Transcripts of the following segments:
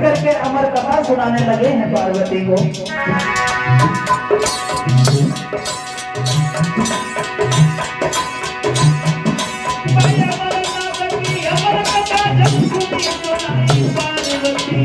करके अमर कथा सुनाने लगे हैं पार्वती को। अमर कथा जब सुनी सुनाई पार्वती,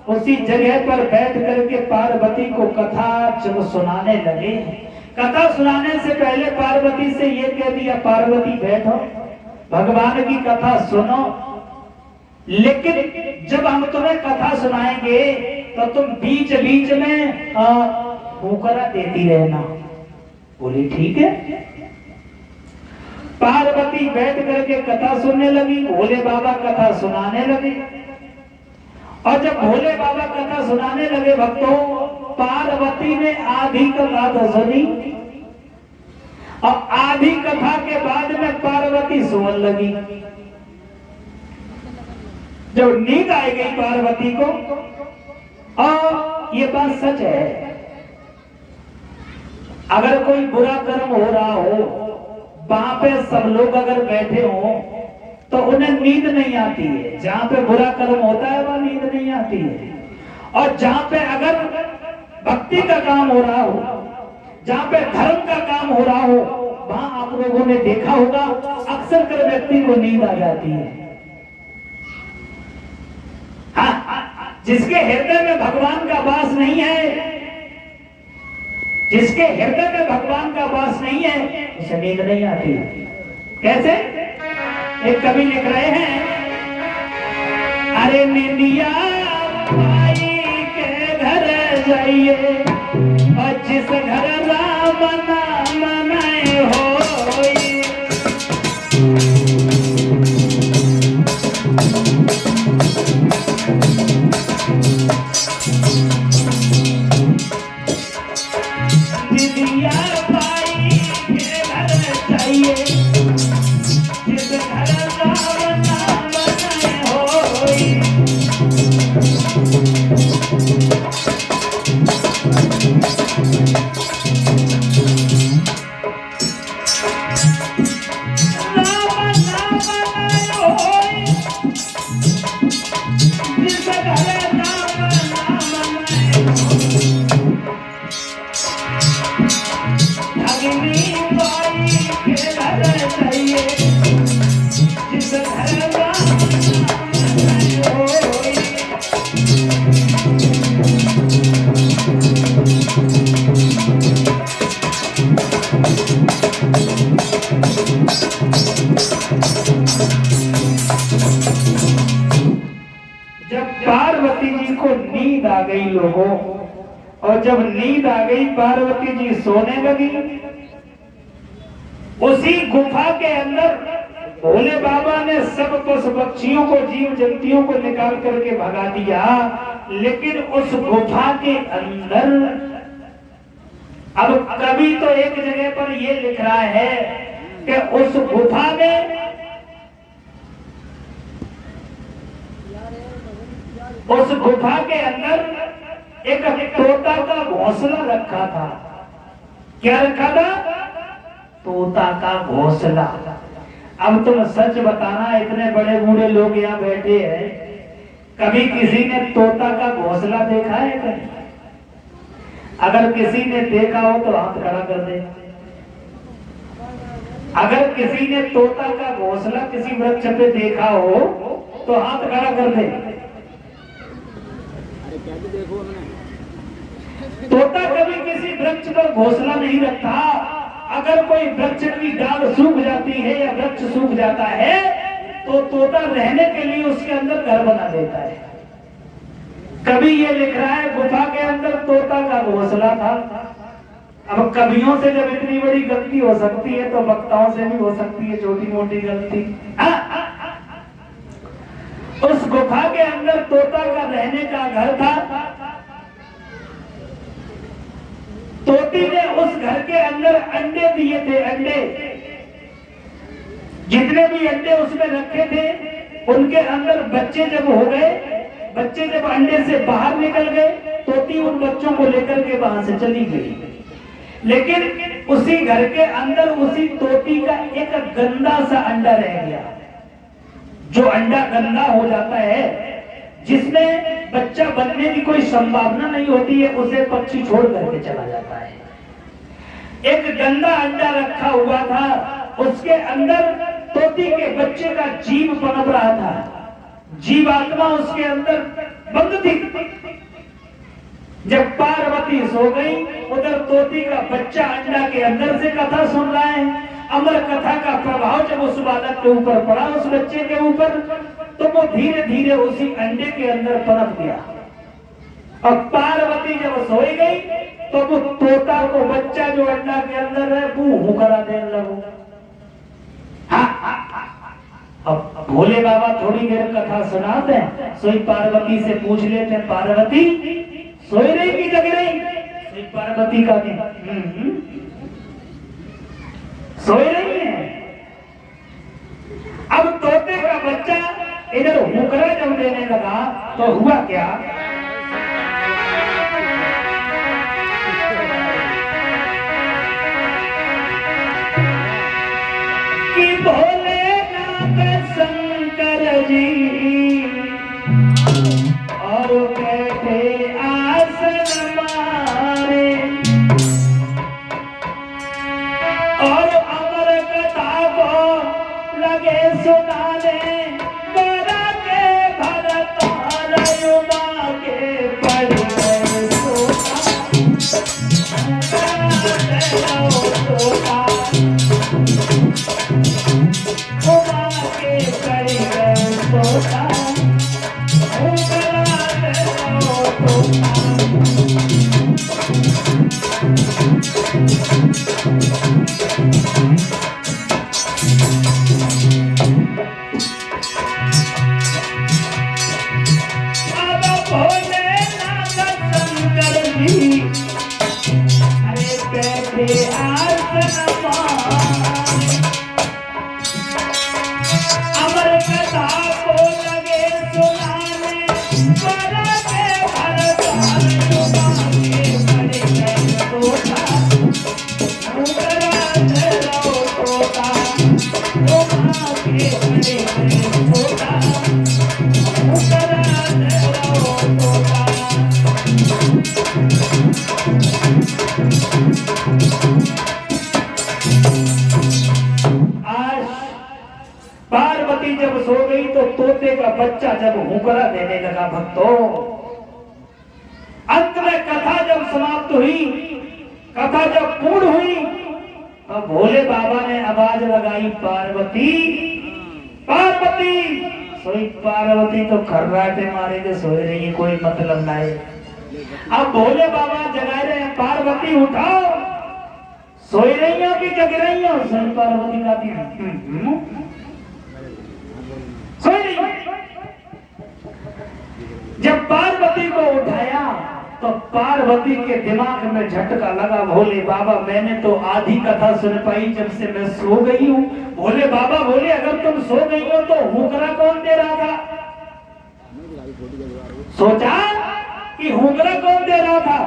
उसी जगह पर बैठ करके पार्वती को कथा जब सुनाने लगे। कथा सुनाने से पहले पार्वती से ये कह दिया, पार्वती बैठो, भगवान की कथा सुनो, लेकिन जब हम तुम्हें कथा सुनाएंगे तो तुम बीच बीच में फुकरा देती रहना। बोली ठीक है। पार्वती बैठ करके कथा सुनने लगी, भोले बाबा कथा सुनाने लगे। और जब भोले बाबा कथा सुनाने लगे भक्तों, पार्वती ने आधी कथा तो सुनी और आधी कथा के बाद में पार्वती सोने लगी। जब नींद आ गई पार्वती को, और ये बात सच है, अगर कोई बुरा कर्म हो रहा हो, वहां पे सब लोग अगर बैठे हो तो उन्हें नींद नहीं आती है। जहां पे बुरा कर्म होता है वहां नींद नहीं आती है। और जहां पे अगर भक्ति का काम हो रहा हो, जहां पे धर्म का काम हो रहा हो, वहां आप लोगों ने देखा होगा अक्सर कर व्यक्ति को नींद आ जाती है। हाँ, जिसके हृदय में भगवान का वास नहीं है, जिसके हृदय में भगवान का वास नहीं है, उसे नींद नहीं आती है। कैसे? एक कवि लिख रहे हैं, अरे निंदिया माई के घर जाइए और जिस घर राम नाम मनाए हो, निंदिया माई के घर जाइए जिस घर राम नाम मनाए हो। पार्वती जी को नींद आ गई लोगों, और जब नींद आ गई पार्वती जी सोने लगी। उसी गुफा के अंदर भोले बाबा ने सब पशु पक्षियों को, जीव जंतुओं को निकाल करके भगा दिया, लेकिन उस गुफा के अंदर अब कभी तो एक जगह पर यह लिख रहा है कि उस गुफा में उस गुफा के अंदर एक तोता का घोंसला रखा था। क्या रखा था? तोता का घोंसला। अब तुम सच बताना, इतने बड़े बूढ़े लोग यहाँ बैठे हैं, कभी किसी ने तोता का घोंसला देखा है? कहीं अगर किसी ने देखा हो तो हाथ खड़ा कर दे। अगर किसी ने तोता का घोंसला किसी वृक्ष पे देखा हो तो हाथ खड़ा कर दे। तोता कभी किसी वृक्ष पर घोंसला नहीं रखता। अगर कोई वृक्ष की डाल सूख जाती है या वृक्ष सूख जाता है तो तोता रहने के लिए उसके अंदर घर बना देता है। कभी ये लिख रहा है गुफा के अंदर तोता का घोंसला था। अब कवियों से जब इतनी बड़ी गलती हो सकती है तो वक्ताओं से भी हो सकती है छोटी मोटी गलती। उस गुफा के अंदर तोता का रहने का घर था। तोती ने उस घर के अंदर अंडे दिए थे। अंडे जितने भी अंडे उसमें रखे थे उनके अंदर बच्चे जब हो गए, बच्चे जब अंडे से बाहर निकल गए, तोती उन बच्चों को लेकर के वहां से चली गई। लेकिन उसी घर के अंदर उसी तोती का एक गंदा सा अंडा रह गया। जो अंडा गंदा हो जाता है, जिसमें बच्चा बनने की कोई संभावना नहीं होती है, उसे पक्षी छोड़ करके चला जाता है। एक गंदा अंडा रखा हुआ था, उसके अंदर तोती के बच्चे का जीव पनप रहा था। जीवात्मा उसके अंदर बंद थी। जब पार्वती सो गई, उधर तोती का बच्चा अंडा के अंदर से कथा सुन रहा है। अमर कथा का प्रभाव जब उस बालक के ऊपर पड़ा, उस बच्चे के ऊपर, तो वो धीरे धीरे उसी अंडे के अंदर पनप गया। और पार्वती जब सोई गई तो वो तोता को बच्चा जो अंडा के अंदर है वो करा देने लगो। अब भोले बाबा थोड़ी देर कथा सुनाते हैं, सोई पार्वती से पूछ लेते हैं, पार्वती सोई रही कि जग रही? सोई पार्वती का सोई रही है। अब तोते का बच्चा इधर हुकरा जब देने लगा तो हुआ क्या कि भोलेनाथ शंकर जी और बैठे आसन मारे और अमर कथा को लगे सुनाने, करा के भरत युवा के पड़ गए सोता, के पड़ गए सोता, पार्वती जब सो गई तो तोते का बच्चा जब हुकरा देने लगा। भक्तों, अंत में कथा जब समाप्त हुई, कथा जब पूर्ण हुई, तो भोले बाबा ने आवाज लगाई, पार्वती पार्वती। सोई पार्वती तो खर्राटे मारे के सोए रही है, कोई मतलब ना है। अब भोले बाबा जगा रहे हैं, पार्वती उठाओ, सोई रही हो कि जग रही हो? सोई पार्वती का जब पार्वती को उठाया तो पार्वती के दिमाग में झटका लगा, भोले बाबा मैंने तो आधी कथा सुन पाई जब से मैं सो गई हूँ। भोले बाबा बोले, अगर तुम सो गई हो तो हुकरा कौन दे रहा था? सोचा कि हुकरा कौन दे रहा था?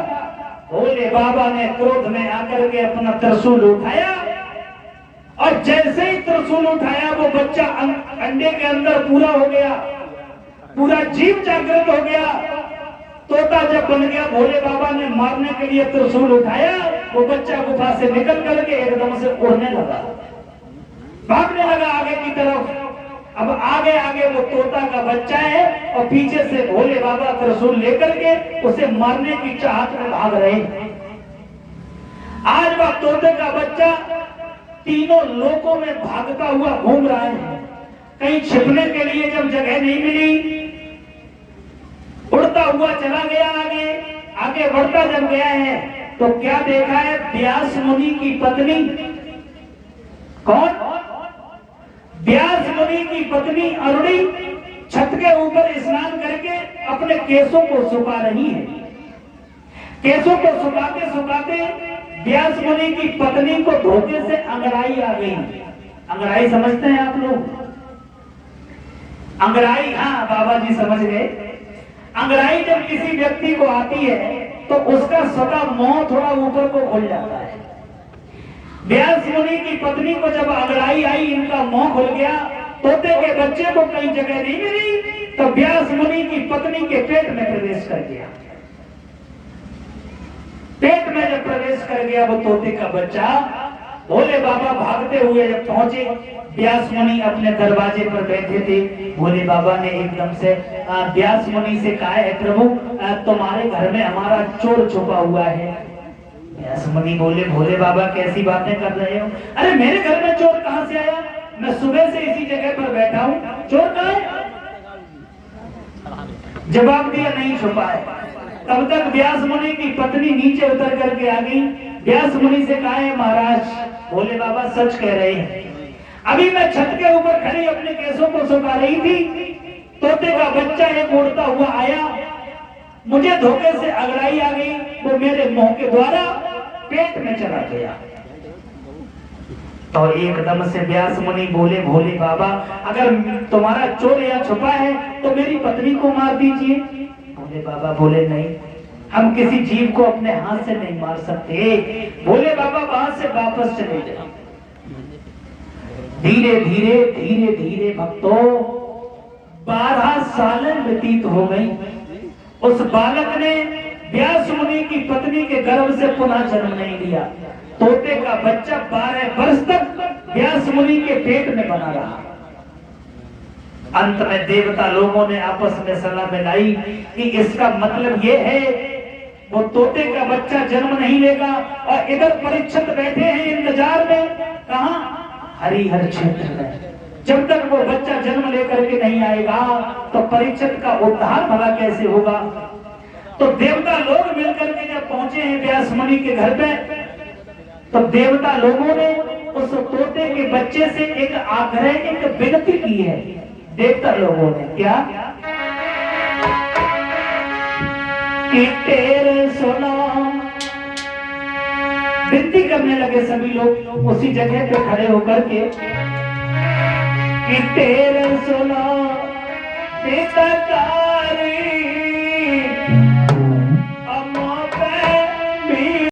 भोले बाबा ने क्रोध में आकर के अपना त्रिशूल उठाया और जैसे ही त्रिशूल उठाया वो बच्चा अंडे के अंदर पूरा हो गया, पूरा जीव जागृत हो गया। तोता जब बन गया, भोले बाबा ने मारने के लिए त्रिशूल उठाया, वो बच्चा गुफा से निकल करके एकदम से उड़ने लगा, भागने लगा आगे की तरफ। अब आगे आगे वो तोता का बच्चा है और पीछे से भोले बाबा त्रिशूल लेकर के उसे मारने की चाहत में भाग रहे हैं। आज वह तोते का बच्चा तीनों लोकों में भागता हुआ घूम रहा है। कहीं छिपने के लिए जब जगह नहीं मिली, उड़ता हुआ चला गया आगे। आगे बढ़ता जब गया है तो क्या देखा है, व्यास मुनि की पत्नी। कौन? व्यास मुनि की पत्नी अरुणी छत के ऊपर स्नान करके अपने केसों को सुखा रही है। केसों को सुखाते सुखाते व्यास मुनि की पत्नी को धोखे से अंगड़ाई आ गई। अंगड़ाई समझते हैं आप लोग? अंगड़ाई, हाँ बाबा जी समझ गए। अंगड़ाई जब किसी व्यक्ति को आती है तो उसका सदा मुंह थोड़ा ऊपर को खुल जाता है। व्यास मुनि की पत्नी को जब अंगड़ाई आई, इनका मुंह खुल गया। तोते के बच्चे को कहीं जगह नहीं मिली तो व्यास मुनि की पत्नी के पेट में प्रवेश कर गया। पेट में जब प्रवेश कर गया वो तोते का बच्चा, भोले बाबा भागते हुए जब पहुंचे, व्यास मुनि अपने दरवाजे पर बैठे थे। भोले बाबा ने एकदम से व्यास मुनि से कहा है, प्रभु तुम्हारे घर में हमारा चोर छुपा हुआ है। व्यास मुनि बोले, भोले बाबा कैसी बातें कर रहे हो? अरे मेरे घर में चोर कहां से आया? मैं सुबह से इसी जगह पर बैठा हूं, चोर कहां है? जवाब दिया, नहीं छुपा है। तब तक व्यास मुनि की पत्नी नीचे उतर करके आ गई। व्यास मुनि से कहा है, महाराज भोले बाबा सच कह रहे हैं। अभी मैं छत के ऊपर खड़ी अपने केसों को सुखा रही थी, तोते का बच्चा एक उड़ता हुआ आया, मुझे धोखे से अगड़ाई आ गई, वो मेरे मुंह के द्वारा पेट में चला गया। तो एकदम से व्यास मुनि बोले, भोले बाबा अगर तुम्हारा चोर या छुपा है तो मेरी पत्नी को मार दीजिए। भोले बाबा बोले, नहीं, हम किसी जीव को अपने हाथ से नहीं मार सकते। भोले बाबा वहां से वापस चले गए। धीरे धीरे धीरे धीरे भक्तों 12 सालें व्यतीत हो गई। उस बालक ने व्यास मुनि की पत्नी के गर्भ से पुनः जन्म नहीं लिया। तोते का बच्चा 12 वर्ष तक व्यास मुनि के पेट में बना रहा। अंत में देवता लोगों ने आपस में सलाह मिलाई कि इसका मतलब ये है वो तोते का बच्चा जन्म नहीं लेगा, और इधर परीक्षित बैठे हैं इंतजार में। कहां? हरिहर क्षेत्र में। जब तक वो बच्चा जन्म लेकर के नहीं आएगा तो परीक्षित का उद्धार भला कैसे होगा? तो देवता लोग मिलकर के जब पहुंचे हैं व्यास मुनि के घर पे, तो देवता लोगों ने उस तोते के बच्चे से एक आग्रह, एक विनती की है। देवता लोगों ने क्या कि तेरे सुना, विनती करने लगे सभी लोग उसी जगह पे खड़े होकर के कि तेरे सुना पिता का